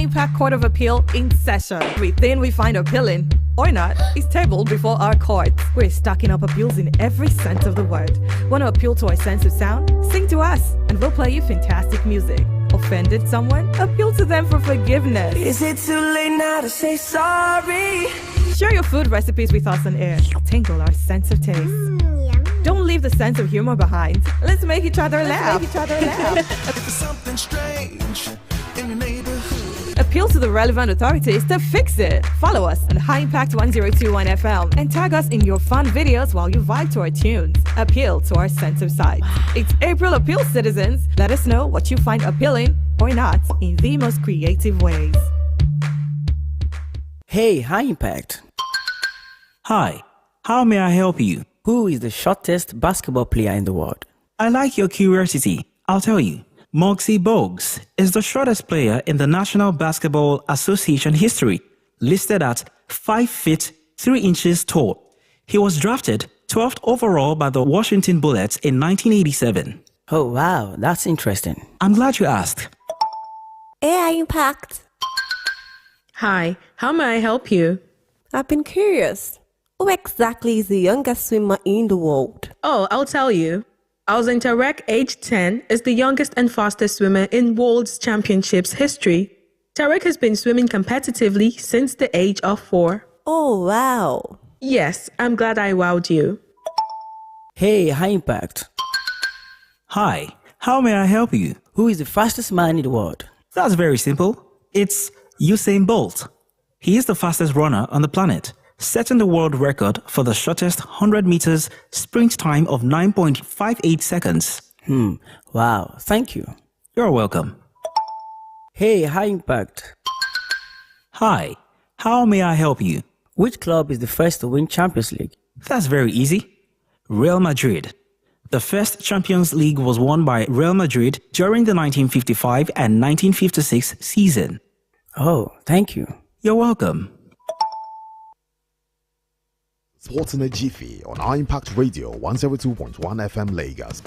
high-impact Court of Appeal in session. Everything we find appealing or not is tabled before our courts. We're stacking up appeals in every sense of the word. Want to appeal to our sense of sound? Sing to us, and we'll play you fantastic music. Offended someone? Appeal to them for forgiveness. Is it too late now to say sorry? Share your food recipes with us on air. Tinkle our sense of taste. Don't leave the sense of humor behind. Let's make each other laugh. Something strange in your neighborhood. Appeal to the relevant authorities to fix it. Follow us on High Impact 1021 FM and tag us in your fun videos while you vibe to our tunes. Appeal to our sense of sight. It's April Appeal, citizens. Let us know what you find appealing or not in the most creative ways. Hey, High Impact. Hi, how may I help you? Who is the shortest basketball player in the world? I like your curiosity. I'll tell you. Muggsy Bogues is the shortest player in the National Basketball Association history, listed at 5 feet 3 inches tall. He was drafted 12th overall by the Washington Bullets in 1987. Oh, wow, that's interesting. I'm glad you asked. Hey, Impact. Hi, how may I help you? I've been curious. Who exactly is the youngest swimmer in the world? Oh, I'll tell you. Alzin Tarek, age 10, is the youngest and fastest swimmer in World Championships history. Tarek has been swimming competitively since the age of 4. Oh, wow. Yes, I'm glad I wowed you. Hey, High Impact. Hi, how may I help you? Who is the fastest man in the world? That's very simple. It's Usain Bolt. He is the fastest runner on the planet, setting the world record for the shortest 100 meters sprint time of 9.58 seconds. Wow, thank you. You're welcome. Hey, High Impact. Hi, how may I help you? Which club is the first to win Champions League? That's very easy. Real Madrid. The first Champions League was won by Real Madrid during the 1955 and 1956 season. Oh, thank you. You're welcome. Sports in a Jiffy on High Impact Radio 102.1 FM Lagos.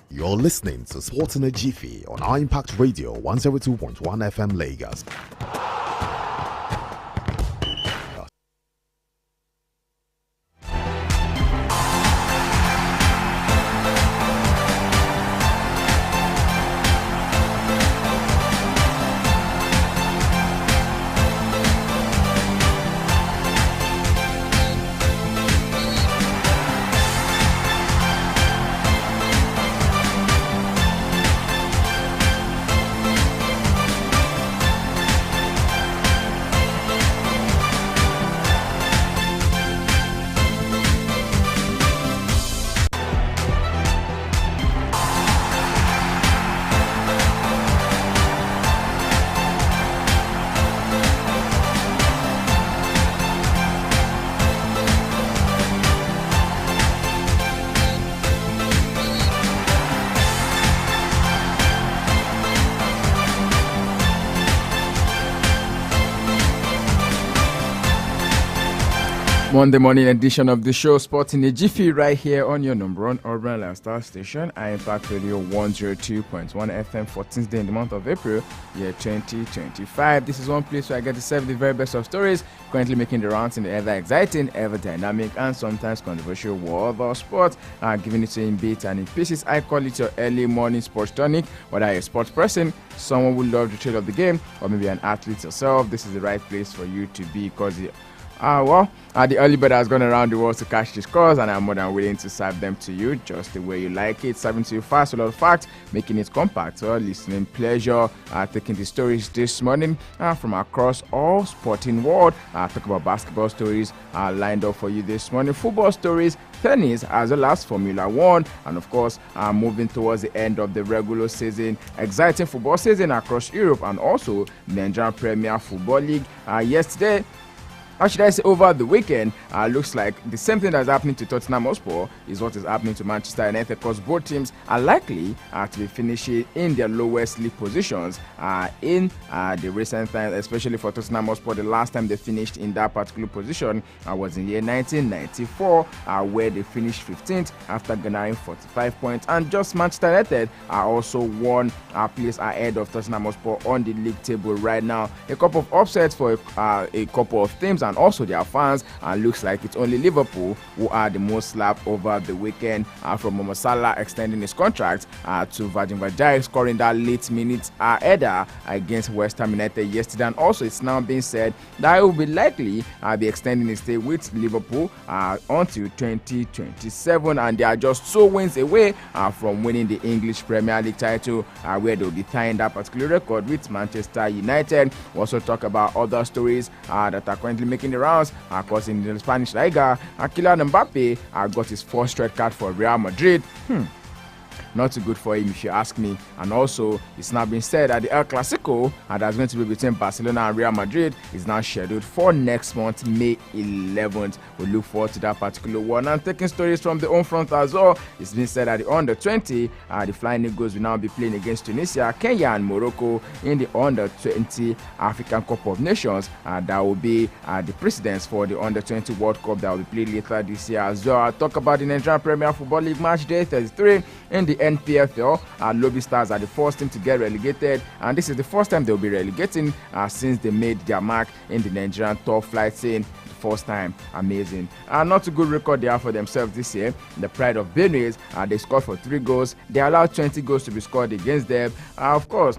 You're listening to Sports in a Jiffy on High Impact Radio 102.1 FM Lagos. Monday morning edition of the show Sports in a Jiffy right here on your number one urban lifestyle station, Impact Radio 102.1 FM, 14th day in the month of April, year 2025. This is one place where I get to serve the very best of stories currently making the rounds in the ever exciting, ever dynamic, and sometimes controversial world of sports. Giving it to you in bits and in pieces. I call it your early morning sports tonic. Whether you're a sports person, someone who loves the trade of the game, or maybe an athlete yourself, this is the right place for you to be, because the early bird has gone around the world to catch the scores, and I'm more than willing to serve them to you just the way you like it. Serving to you fast, a lot of facts, making it compact. So listening pleasure, taking the stories this morning from across all sporting world. Talk about basketball stories lined up for you this morning, football stories, tennis, as well as Formula One, and of course moving towards the end of the regular season, exciting football season across Europe, and also the Nigerian Premier Football League. Yesterday, How should I say, over the weekend, looks like the same thing that's happening to Tottenham Hotspur is what is happening to Manchester United, because both teams are likely to be finishing in their lowest league positions in the recent times, especially for Tottenham Hotspur. The last time they finished in that particular position was in year 1994, where they finished 15th after garnering 45 points. And just Manchester United are also one place ahead of Tottenham Hotspur on the league table right now. A couple of upsets for a couple of teams and also their fans, and looks like it's only Liverpool who are the most slapped over the weekend, from Mo Salah extending his contract to Virgin van Dijk scoring that late minute header against West Ham United yesterday. And also it's now being said that he will be likely be extending his stay with Liverpool until 2027, and they are just 2 wins away from winning the English Premier League title, where they'll be tying that particular record with Manchester United. We also talk about other stories that are currently making the rounds. Of course, in the Spanish Liga, Kylian Mbappe got his first red card for Real Madrid. Not too good for him, if you ask me. And also, it's now been said that the El Clasico that's going to be between Barcelona and Real Madrid is now scheduled for next month, May 11th. We look forward to that particular one. And taking stories from the home front as well, it's been said that the under-20, the Flying Eagles will now be playing against Tunisia, Kenya and Morocco in the under-20 African Cup of Nations. That will be the precedence for the under-20 World Cup that will be played later this year as well. I'll talk about the Nigerian Premier Football League match day 33 in the NPFL. Lobby Stars are the first team to get relegated, and this is the first time they'll be relegating since they made their mark in the Nigerian top flight scene. First time. Amazing. Not a good record they have for themselves this year. The Pride of Benue, they scored for 3 goals. They allowed 20 goals to be scored against them. Of course,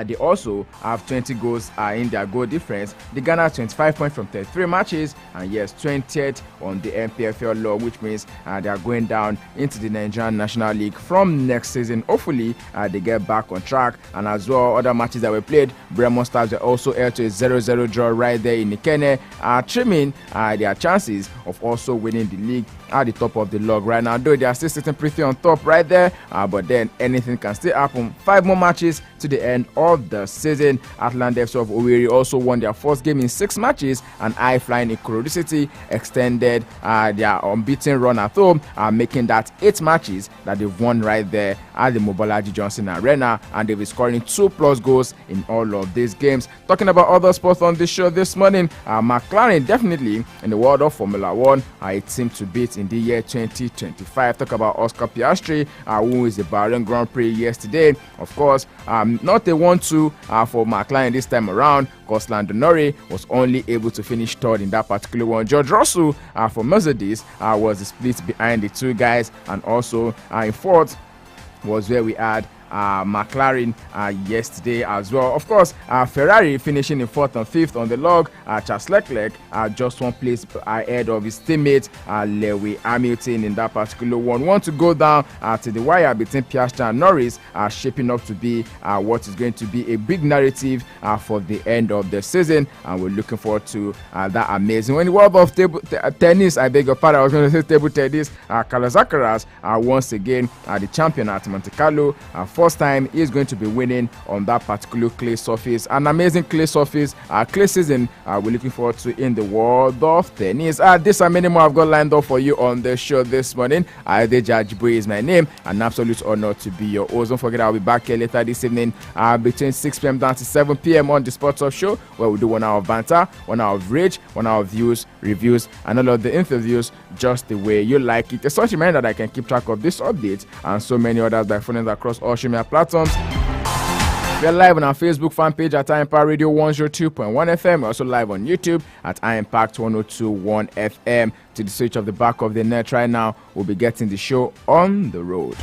they also have 20 goals in their goal difference. They garnered 25 points from 33 matches, and yes, 20th on the NPFL law, which means they are going down into the Nigerian National League from next season. Hopefully, they get back on track. And as well, other matches that were played, Bremen Stars were also held to a 0-0 draw right there in Ikene, trimming their chances of also winning the league at the top of the log right now, though they are still sitting pretty on top right there, but then anything can still happen. 5 more matches to the end of the season. Atlanta FC of Owerri also won their first game in 6 matches, and high-flying Ikorodu City extended their unbeaten run at home, making that 8 matches that they've won right there at the Mobolaji Johnson Arena, and they'll be scoring 2+ goals in all of these games. Talking about other sports on this show this morning, McLaren definitely in the world of Formula 1, a team to beat in the year 2025. Talk about Oscar Piastri, who is the Bahrain Grand Prix yesterday. Of course, not a 1-2 for McLaren this time around, because Lando Norris was only able to finish third in that particular one. George Russell for Mercedes was the split behind the 2 guys, and also in fourth was where we had McLaren yesterday as well. Of course, Ferrari finishing in 4th and 5th on the log. Charles Leclerc just 1 place ahead of his teammate Lewis Hamilton in that particular one. Want to go down to the wire between Piastri and Norris, shaping up to be what is going to be a big narrative for the end of the season, and we're looking forward to that amazing. When the world of table tennis, I beg your pardon, I was going to say table tennis, Carlos Alcaraz once again the champion at Monte Carlo. First time he's going to be winning on that particular clay surface. An amazing clay surface, clay season we're looking forward to in the world of tennis. This and many more I've got lined up for you on the show this morning. Adeja Ajiboye is my name. An absolute honor to be your host. Don't forget I'll be back here later this evening between 6 p.m. down to 7 p.m. on the Sports Off Show, where we do 1 hour of banter, 1 hour of rage, 1 hour of views, reviews, and all of the interviews just the way you like it. It's such a reminder that I can keep track of this update and so many others by following across all social media platforms. We're live on our Facebook fan page at iMac Radio 102.1 FM. We're also live on YouTube at iMac 102.1 FM. To the switch of the back of the net right now, we'll be getting the show on the road.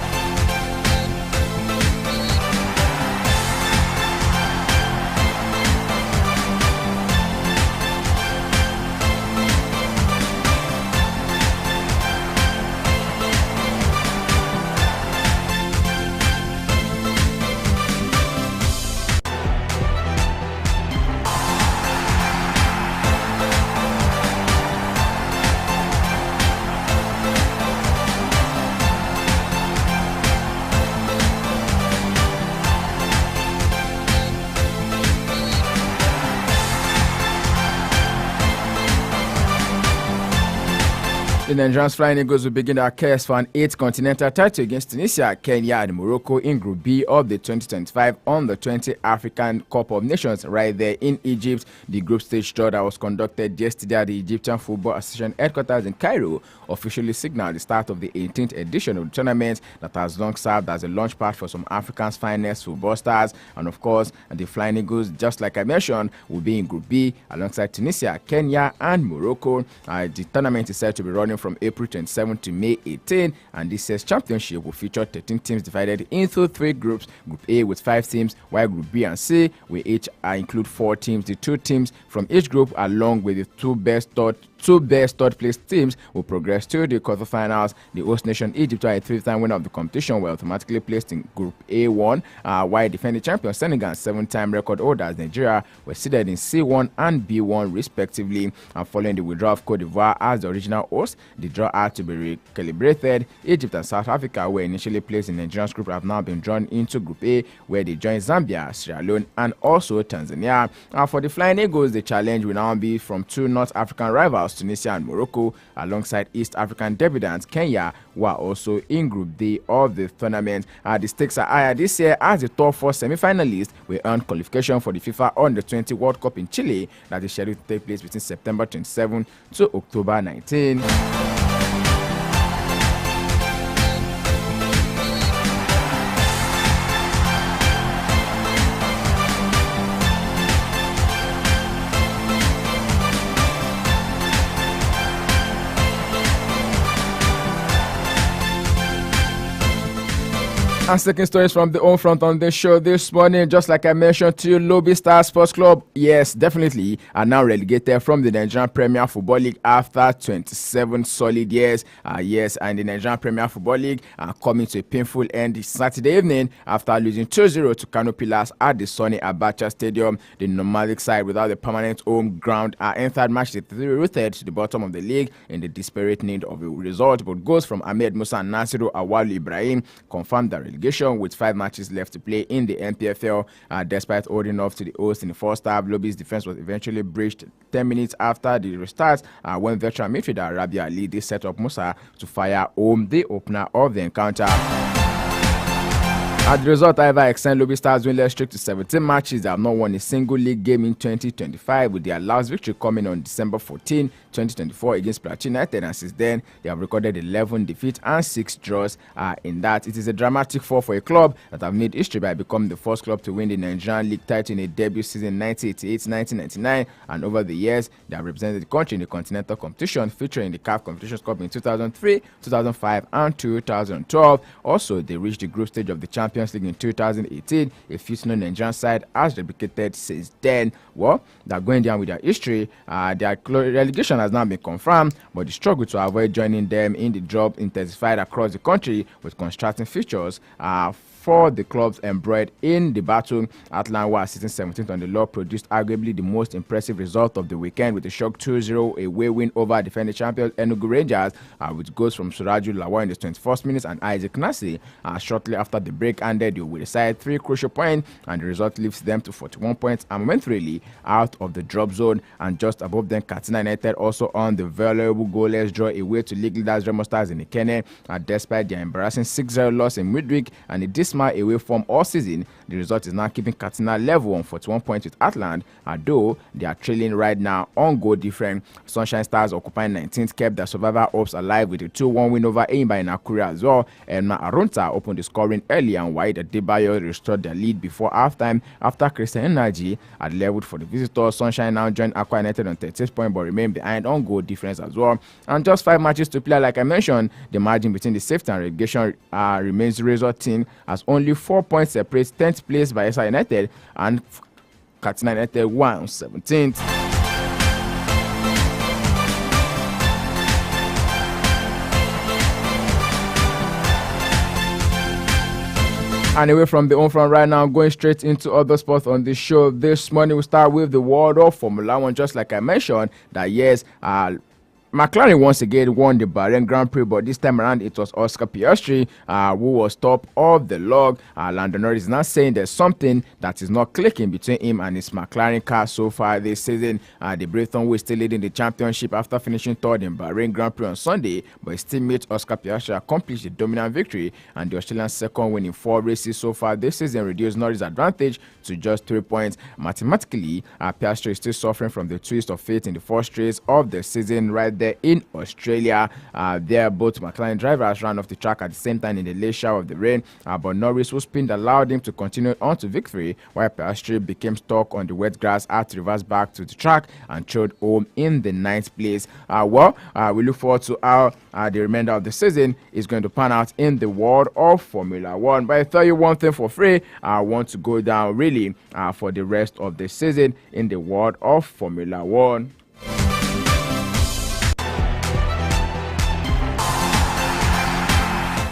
The Nigerians Flying Eagles will begin their quest for an 8th continental title against Tunisia, Kenya, and Morocco in Group B of the 2025 Under-20 African Cup of Nations right there in Egypt. The group stage draw that was conducted yesterday at the Egyptian Football Association headquarters in Cairo officially signaled the start of the 18th edition of the tournament that has long served as a launchpad for some Africa's finest football stars. And of course, the Flying Eagles, just like I mentioned, will be in Group B alongside Tunisia, Kenya, and Morocco. The tournament is said to be running from April 27 to May 18, and this year's championship will feature 13 teams divided into 3 groups. Group A with 5 teams, while Group B and C will each include 4 teams. The 2 teams from each group, along with the 2 best third place teams, will progress to the quarterfinals. The host nation Egypt, a 3-time winner of the competition, were automatically placed in Group A1, while defending champion Senegal and 7-time record holders Nigeria were seeded in C1 and B1 respectively. And following the withdrawal of Cote d'Ivoire as the original host, the draw had to be recalibrated. Egypt and South Africa were initially placed in Nigeria's group, have now been drawn into Group A, where they join Zambia, Sierra Leone, and also Tanzania. For the Flying Eagles, the challenge will now be from 2 North African rivals, Tunisia and Morocco, alongside East African debutants Kenya, who are also in Group D of the tournament. The stakes are higher this year as the top 4 semi-finalists will earn qualification for the FIFA Under-20 World Cup in Chile that is scheduled to take place between September 27 to October 19. And second stories from the home front on the show this morning, just like I mentioned to you, Lobby Star Sports Club, yes, definitely, are now relegated from the Nigerian Premier Football League after 27 solid years. Yes, and the Nigerian Premier Football League are coming to a painful end this Saturday evening after losing 2-0 to Kano Pillars at the sunny Abacha Stadium. The nomadic side, without a permanent home ground, are entered match 3 rooted to the bottom of the league in the desperate need of a result. But goals from Ahmed Musa and Nasiru Awalu Ibrahim confirmed the relegation with 5 matches left to play in the NPFL. Despite holding off to the host in the first half, Lobby's defense was eventually breached 10 minutes after the restart when veteran midfielder Rabia Ali set up Musa to fire home the opener of the encounter. As the result, however, extend Lobby Stars' winless streak to 17 matches. They have not won a single league game in 2025, with their last victory coming on December 14, 2024 against Plateau United, and since then they have recorded 11 defeats and 6 draws in that. It is a dramatic fall for a club that have made history by becoming the first club to win the Nigerian League title in a debut season 1988-1999, and over the years they have represented the country in the continental competition, featuring the CAF Competitions Cup in 2003, 2005 and 2012. Also, they reached the group stage of the Champions League in 2018. A few known Nigerian side has replicated since then. Well, they're going down with their history. Their relegation has now been confirmed, but the struggle to avoid joining them in the drop intensified across the country, with contrasting features for the clubs embroiled in the battle. Atlanta, sitting 17th on the log, produced arguably the most impressive result of the weekend with a shock 2-0 away win over defending champions Enugu Rangers, with goals from Suraju Lawal in the 21st minutes and Isaac Nasi. Shortly after the break ended, they will decide 3 crucial points, and the result lifts them to 41 points and momentarily out of the drop zone. And just above them, Katsina United also on the valuable goalless draw away to league leaders Remo Stars in Ikene. Despite their embarrassing 6-0 loss in midweek and a dismal away form all season, the result is now keeping Katsina level on 41 points with Atland, though they are trailing right now on goal different. Sunshine Stars, occupying 19th, kept their survivor hopes alive with a 2-1 win over Eimba in Akure as well. And Arunta opened the scoring early, and Wide Adebayo restored their lead before halftime after Christian Energy had leveled for the visitors. Sunshine now joined Aqua United on 38 points but remain behind on goal difference as well. And just 5 matches to play, like I mentioned, the margin between the safety and relegation remains razor thin, as only 4 points separate 10th place by SR United and Katsina United 1 on 17th. And away from the home front right now, going straight into other sports on the show this morning. We start with the world of Formula One, just like I mentioned, that yes, McLaren once again won the Bahrain Grand Prix, but this time around it was Oscar Piastri who was top of the log. Lando Norris is now saying there's something that is not clicking between him and his McLaren car so far this season. The Briton was still leading the championship after finishing third in Bahrain Grand Prix on Sunday, but his teammate Oscar Piastri accomplished a dominant victory, and the Australian second win in 4 races so far this season reduced Norris' advantage to just 3 points. Mathematically, Piastri is still suffering from the twist of fate in the first race of the season right there in Australia. There, both McLaren drivers ran off the track at the same time in the late shower of the rain, but Norris, whose spin allowed him to continue on to victory, while Piastri became stuck on the wet grass, had to reverse back to the track and trod home in the 9th place. We look forward to how the remainder of the season is going to pan out in the world of Formula 1. But I tell you one thing for free, I want to go down really for the rest of the season in the world of Formula 1.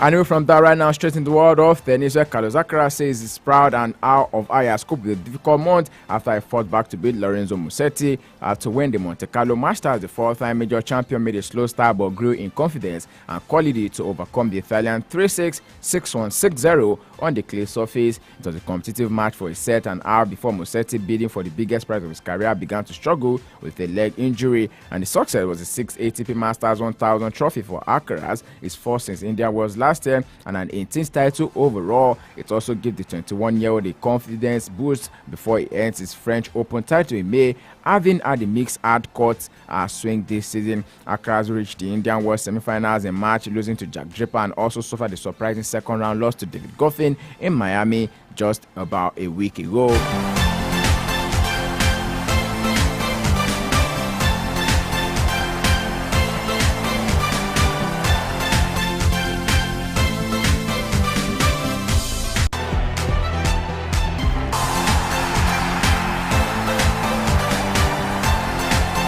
Anyway, from that right now, straight in the world of tennis, where Carlos Alcaraz says he's proud and out of how he has coped with a difficult month after he fought back to beat Lorenzo Musetti to win the Monte Carlo Masters. The 4-time major champion made a slow start but grew in confidence and quality to overcome the Italian 3-6, 6-1, 6-0 on the clay surface. It was a competitive match for a set an hour before Musetti, bidding for the biggest prize of his career, began to struggle with a leg injury, and the success was a 6th ATP Masters 1000 trophy for Alcaraz, his first since India was last year, and an 18th title overall. It also gave the 21-year-old a confidence boost before he ends his French Open title in May, having had a mixed hard-court swing this season. Alcaraz reached the Indian World semi-finals in March, losing to Jack Draper, and also suffered a surprising second-round loss to David Goffin in Miami just about a week ago.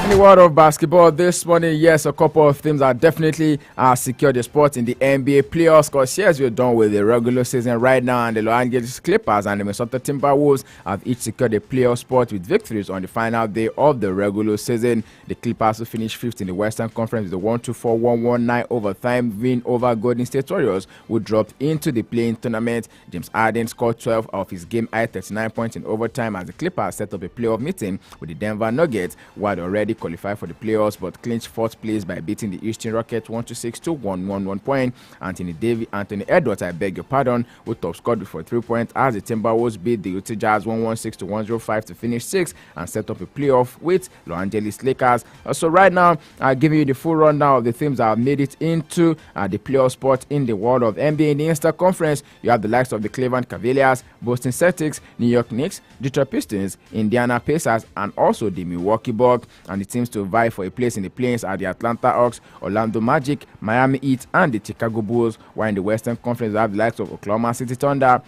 In the world of basketball this morning, yes, a couple of teams are definitely secured the spot in the NBA playoffs, because yes, we're done with the regular season right now, and the Los Angeles Clippers and the Minnesota Timberwolves have each secured a playoff spot with victories on the final day of the regular season. The Clippers, who finished 5th in the Western Conference with a 124-119 overtime win over Golden State Warriors, who dropped into the play-in tournament. James Harden scored 12 of his game-high 39 points in overtime as the Clippers set up a playoff meeting with the Denver Nuggets, who had already qualified for the playoffs but clinched 4th place by beating the Houston Rockets 126 to 111 point. Anthony Edwards, I beg your pardon, who top scored for 3 points as the Timberwolves beat the Utah Jazz 116 to 105 to finish 6th and set up a playoff with Los Angeles Lakers. So right now, I'm giving you the full rundown of the teams that have made it into the playoff spot in the world of NBA. In the Eastern Conference, you have the likes of the Cleveland Cavaliers, Boston Celtics, New York Knicks, Detroit Pistons, Indiana Pacers, and also the Milwaukee Bucks. And the teams to vie for a place in the play-ins are the Atlanta Hawks, Orlando Magic, Miami Heat, and the Chicago Bulls, while in the Western Conference you have the likes of Oklahoma City Thunder,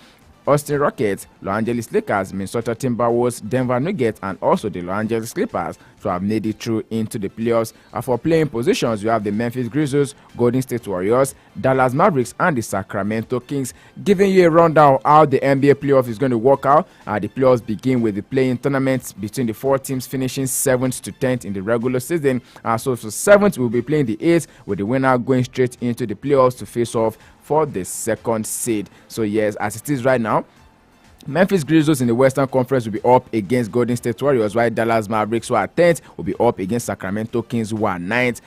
Austin Rockets, Los Angeles Lakers, Minnesota Timberwolves, Denver Nuggets, and also the Los Angeles Clippers to have made it through into the playoffs. For playing positions, you have the Memphis Grizzlies, Golden State Warriors, Dallas Mavericks, and the Sacramento Kings. Giving you a rundown of how the NBA playoff is going to work out. The playoffs begin with the playing tournaments between the 4 teams finishing 7th to 10th in the regular season. So for 7th, we'll be playing the 8th, with the winner going straight into the playoffs to face off for the 2nd seed. So yes, as it is right now, Memphis Grizzlies in the Western Conference will be up against Golden State Warriors, while Dallas Mavericks, who are 10th, will be up against Sacramento Kings, who are 9th,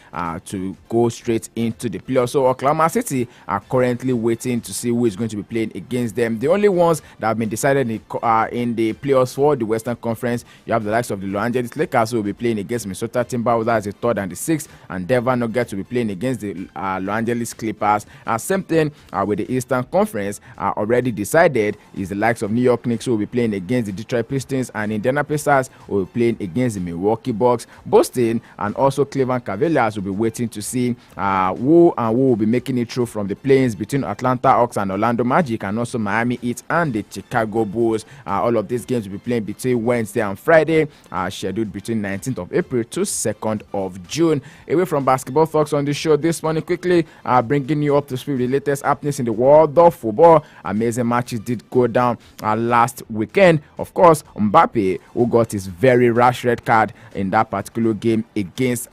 to go straight into the playoffs. So Oklahoma City are currently waiting to see who is going to be playing against them. The only ones that have been decided in the playoffs for the Western Conference, you have the likes of the Los Angeles Lakers, who will be playing against Minnesota Timberwolves as the 3rd and the 6th, and Denver Nuggets will be playing against the Los Angeles Clippers. Same thing with the Eastern Conference, already decided is the likes of New York Knicks, who will be playing against the Detroit Pistons, and Indiana Pacers will be playing against the Milwaukee Bucks. Boston and also Cleveland Cavaliers will be waiting to see who will be making it through from the play-ins between Atlanta Hawks and Orlando Magic, and also Miami Heat and the Chicago Bulls. All of these games will be playing between Wednesday and Friday, scheduled between 19th of April to 2nd of June. Away from basketball talks on the show this morning, quickly bringing you up to speed with the latest happenings in the world of football. Amazing matches did go down last weekend. Of course, Mbappe, who got his very rash red card in that particular game against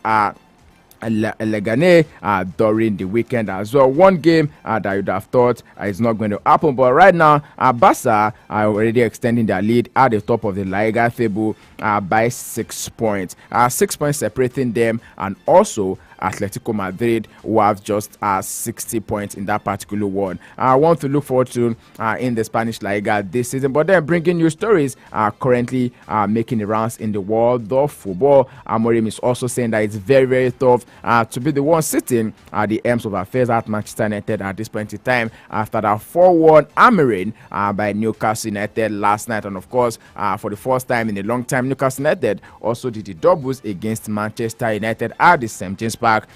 Legane during the weekend as well. One game that you'd have thought is not going to happen, but right now Barca are already extending their lead at the top of the La Liga table by 6 points. 6 points separating them, and also Atletico Madrid, who have just 60 points in that particular one. I want to look forward to in the Spanish La Liga this season, but then bringing you stories currently making the rounds in the world of football. Amorim is also saying that it's very, very tough to be the one sitting at the ends of affairs at Manchester United at this point in time after that 4-1 hammering by Newcastle United last night. And of course, for the first time in a long time, Newcastle United also did the doubles against Manchester United at the St. James Park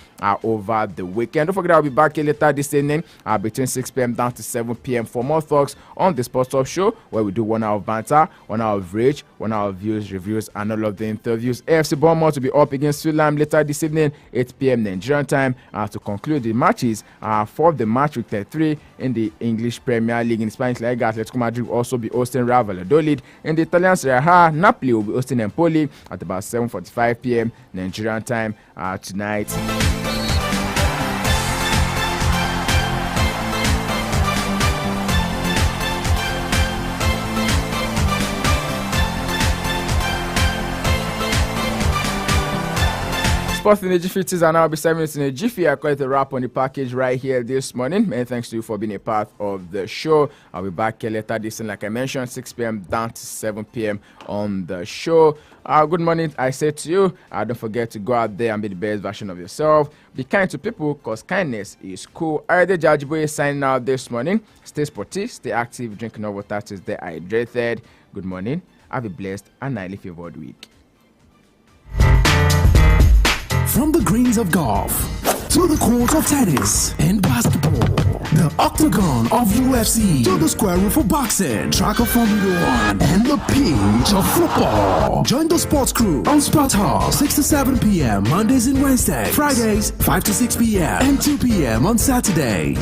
over the weekend. Don't forget, I'll be back here later this evening between 6 p.m. down to 7 p.m. for more talks on the Sports Talk Show, where we do 1 hour of banter, 1 hour of rage, 1 hour of views, reviews, and all of the interviews. AFC Bournemouth will be up against Fulham later this evening, 8 p.m. Nigerian time, to conclude the matches for the match week 33 in the English Premier League. In Spanish La Liga, Atletico Madrid will also be hosting Real Valladolid. In the Italian Serie A, Napoli will be hosting Empoli at about 7:45 p.m. Nigerian time tonight. Sports in a Jiffy is and I'll be 7 minutes in a Jiffy. I call it a wrap on the package right here this morning. Many thanks to you for being a part of the show. I'll be back here later this evening, like I mentioned, 6 p.m. down to 7 p.m. on the show. Good morning, I say to you. Don't forget to go out there and be the best version of yourself. Be kind to people, because kindness is cool. Alright, Jajiboye signing out this morning. Stay sporty, stay active, drinking enough water to stay hydrated. Good morning, have a blessed and highly favored week. From the greens of golf to the court of tennis and basketball, the octagon of UFC to the square room for boxing, track of Formula One, and the pitch of football. Join the sports crew on Sport Hall 6 to 7 p.m. Mondays and Wednesdays, Fridays 5 to 6 p.m. and 2 p.m. on Saturdays.